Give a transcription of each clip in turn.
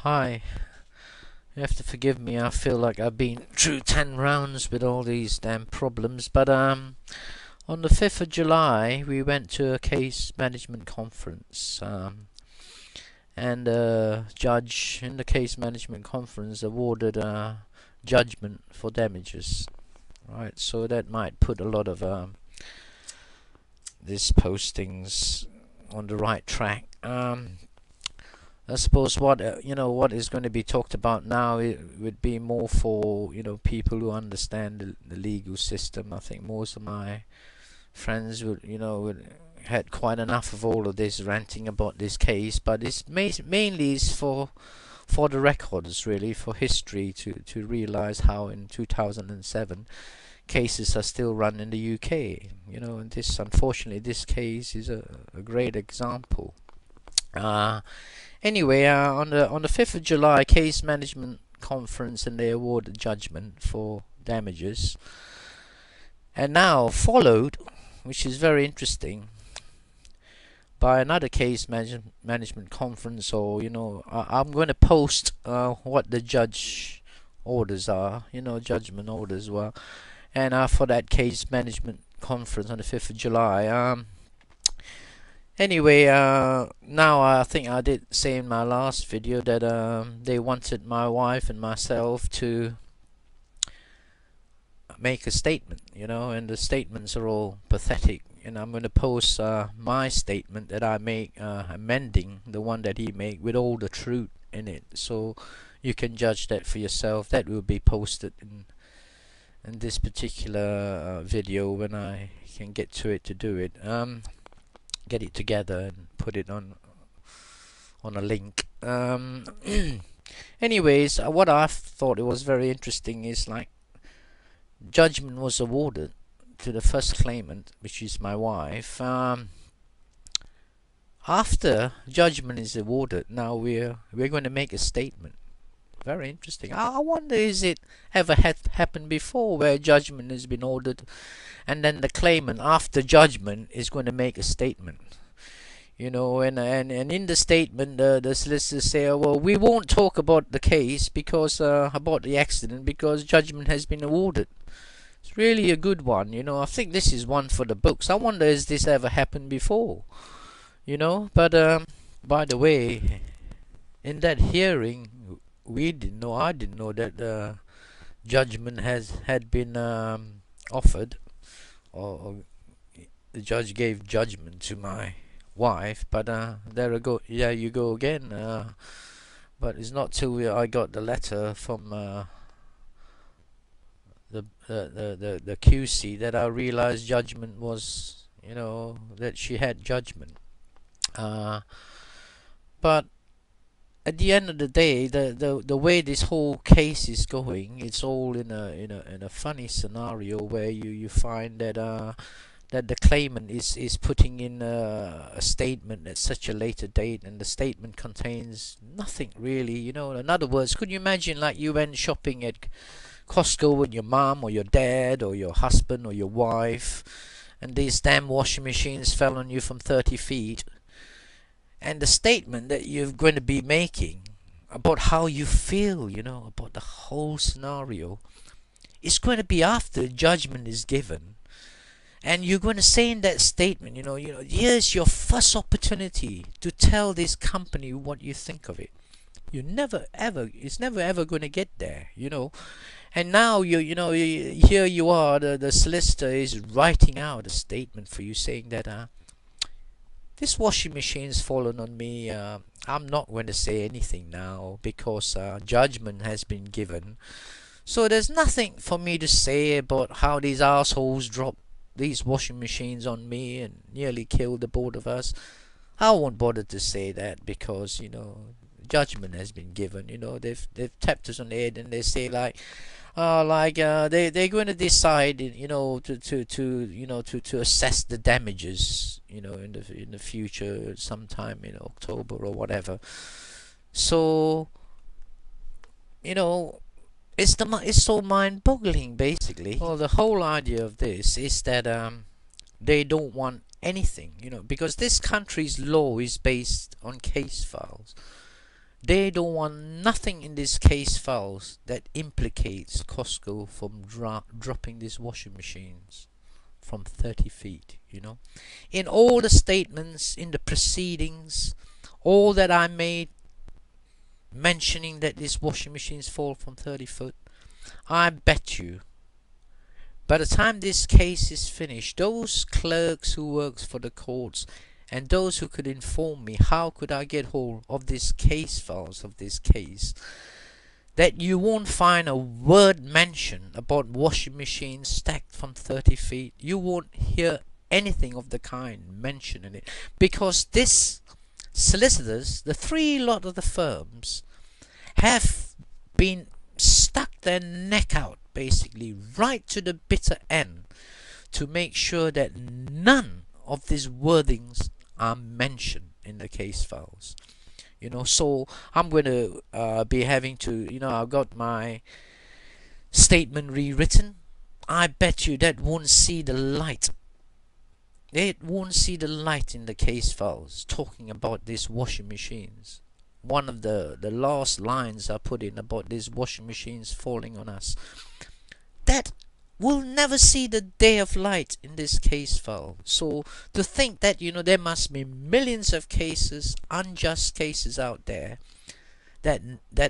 Hi, you have to forgive me. I feel like I've been through 10 rounds with all these damn problems. But on the 5th of July, we went to a case management conference. And the judge in the case management conference awarded a judgment for damages. Right, so that might put a lot of these postings on the right track. I suppose what what is going to be talked about now, it would be more for people who understand the legal system. I think most of my friends would had quite enough of all of this ranting about this case, but it's mainly is for the records, really, for history, to realize how in 2007 cases are still run in the UK. And this, unfortunately, this case is a great example. Anyway, on the 5th of July, case management conference, and they awarded judgment for damages. And now followed, which is very interesting, by another case management conference, or I'm going to post what the judge orders are, judgment orders were, and for that case management conference on the 5th of July. Anyway, now I think I did say in my last video that they wanted my wife and myself to make a statement, and the statements are all pathetic. And I'm going to post my statement that I make, amending the one that he made with all the truth in it, so you can judge that for yourself. That will be posted in this particular video when I can get to it to do it. Get it together and put it on a link. Anyways, what I thought it was very interesting is, like, judgment was awarded to the first claimant, which is my wife. After judgment is awarded, now we're going to make a statement. Very interesting. I wonder, is it ever happened before where judgment has been ordered and then the claimant after judgment is going to make a statement? And in the statement, the solicitors say, oh, well, we won't talk about the case because about the accident, because judgment has been awarded. It's really a good one. I think this is one for the books. I wonder, has this ever happened before? But by the way, in that hearing, I didn't know that judgment had been offered, or the judge gave judgment to my wife. But there you go again. But it's not till I got the letter from the QC that I realized judgment was, that she had judgment. But at the end of the day, the way this whole case is going, it's all in a funny scenario where you find that the claimant is putting in a statement at such a later date, and the statement contains nothing really. In other words, could you imagine, like, you went shopping at Costco with your mom or your dad or your husband or your wife, and these damn washing machines fell on you from 30 feet. And the statement that you're going to be making about how you feel, about the whole scenario, is going to be after judgment is given. And you're going to say in that statement, here's your first opportunity to tell this company what you think of it. It's never ever going to get there, And now here you are, the solicitor is writing out a statement for you saying that this washing machine's fallen on me. I'm not going to say anything now because judgment has been given. So there's nothing for me to say about how these assholes dropped these washing machines on me and nearly killed the both of us. I won't bother to say that because judgment has been given. They've tapped us on the head and they say they're going to decide, to assess the damages, in the future, sometime in October or whatever. So, it's so mind-boggling, basically. Well, the whole idea of this is that they don't want anything, because this country's law is based on case files. They don't want nothing in this case files that implicates Costco from dropping these washing machines from 30 feet, In all the statements, in the proceedings, all that I made mentioning that these washing machines fall from 30 foot, I bet you by the time this case is finished, those clerks who works for the courts and those who could inform me how could I get hold of this case files of this case, that you won't find a word mention about washing machines stacked from 30 feet. You won't hear anything of the kind mentioned in it, because this solicitors, the three lot of the firms, have been stuck their neck out basically right to the bitter end to make sure that none of these wordings are mentioned in the case files. So I'm going to be having to, I've got my statement rewritten. I bet you that won't see the light. It won't see the light in the case files talking about these washing machines. One of the last lines I put in about these washing machines falling on us, that will never see the day of light in this case file. So to think that there must be millions of cases, unjust cases out there, that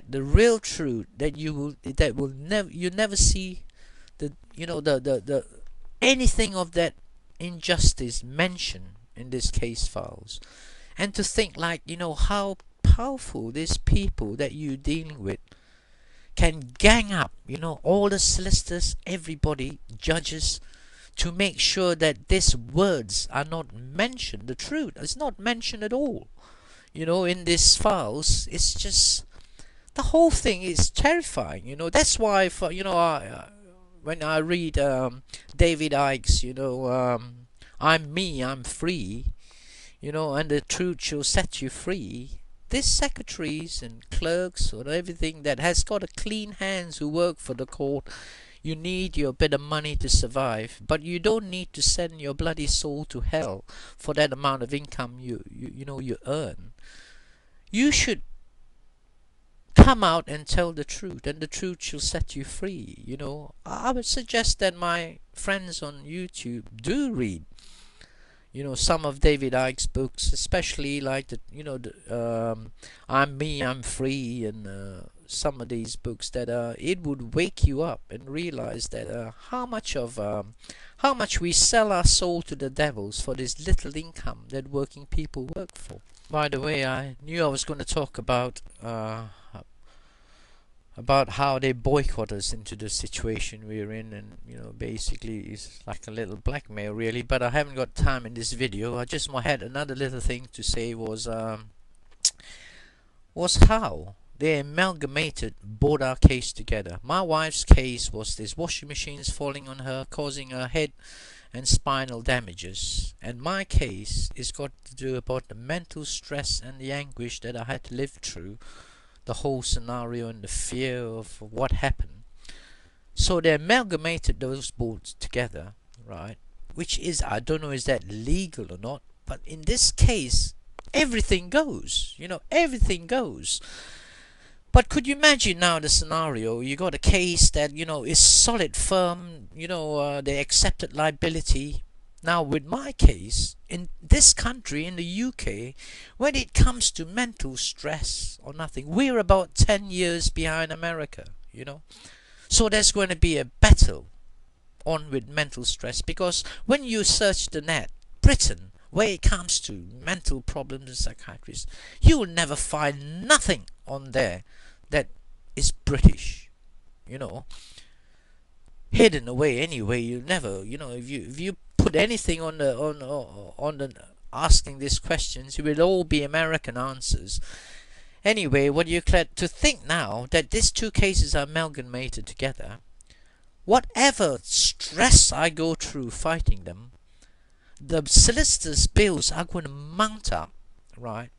the real truth that you never see the anything of that injustice mentioned in these case files, and to think how powerful these people that you're dealing with can gang up, all the solicitors, everybody, judges, to make sure that these words are not mentioned. The truth is not mentioned at all, in these files. It's just, the whole thing is terrifying, That's why, when I read David Icke's, I'm me, I'm free, and the truth shall set you free. These secretaries and clerks or everything that has got a clean hands who work for the court, you need your bit of money to survive, but you don't need to send your bloody soul to hell for that amount of income you earn. You should come out and tell the truth, and the truth shall set you free. I would suggest that my friends on YouTube do read some of David Icke's books, especially like I'm Me, I'm Free, and some of these books that it would wake you up and realize that how much we sell our soul to the devils for this little income that working people work for. By the way, I knew I was going to talk about how they boycott us into the situation we're in, and basically it's like a little blackmail really, but I haven't got time in this video. I just had another little thing to say, was how they amalgamated both our case together. My wife's case was this washing machines falling on her, causing her head and spinal damages, and my case is got to do about the mental stress and the anguish that I had to live through, the whole scenario and the fear of what happened. So they amalgamated those both together, right? Which is, I don't know, is that legal or not, but in this case everything goes, everything goes. But could you imagine now the scenario? You got a case that is solid, firm, they accepted liability. Now with my case, in this country, in the UK, when it comes to mental stress or nothing, we're about 10 years behind America, So there's going to be a battle on with mental stress, because when you search the net, Britain, where it comes to mental problems and psychiatrists, you will never find nothing on there that is British, hidden away anyway. You never, if you put anything on the asking these questions, it will all be American answers. Anyway, what you to think now that these two cases are amalgamated together, whatever stress I go through fighting them, the solicitors' bills are going to mount up, right?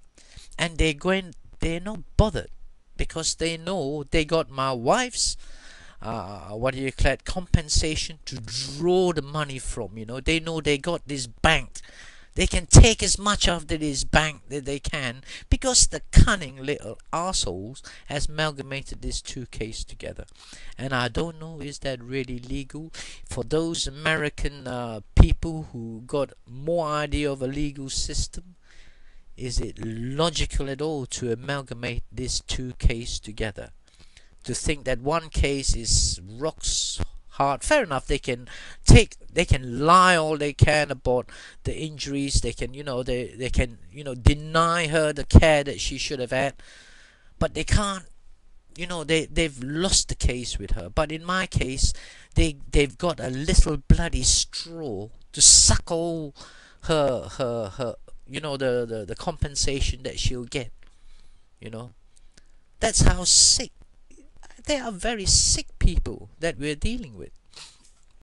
And they're not bothered, because they know they got my wife's compensation to draw the money from. They know they got this banked. They can take as much of this bank that they can because the cunning little assholes has amalgamated these two cases together. And I don't know, is that really legal? For those American people who got more idea of a legal system, is it logical at all to amalgamate these two cases together? To think that one case is rocks hard. Fair enough, they can lie all they can about the injuries. They can, they can, deny her the care that she should have had, but they can't, they've lost the case with her. But in my case, they've got a little bloody straw to suck all her the compensation that she'll get. you know that's how sick. They are very sick people that we're dealing with.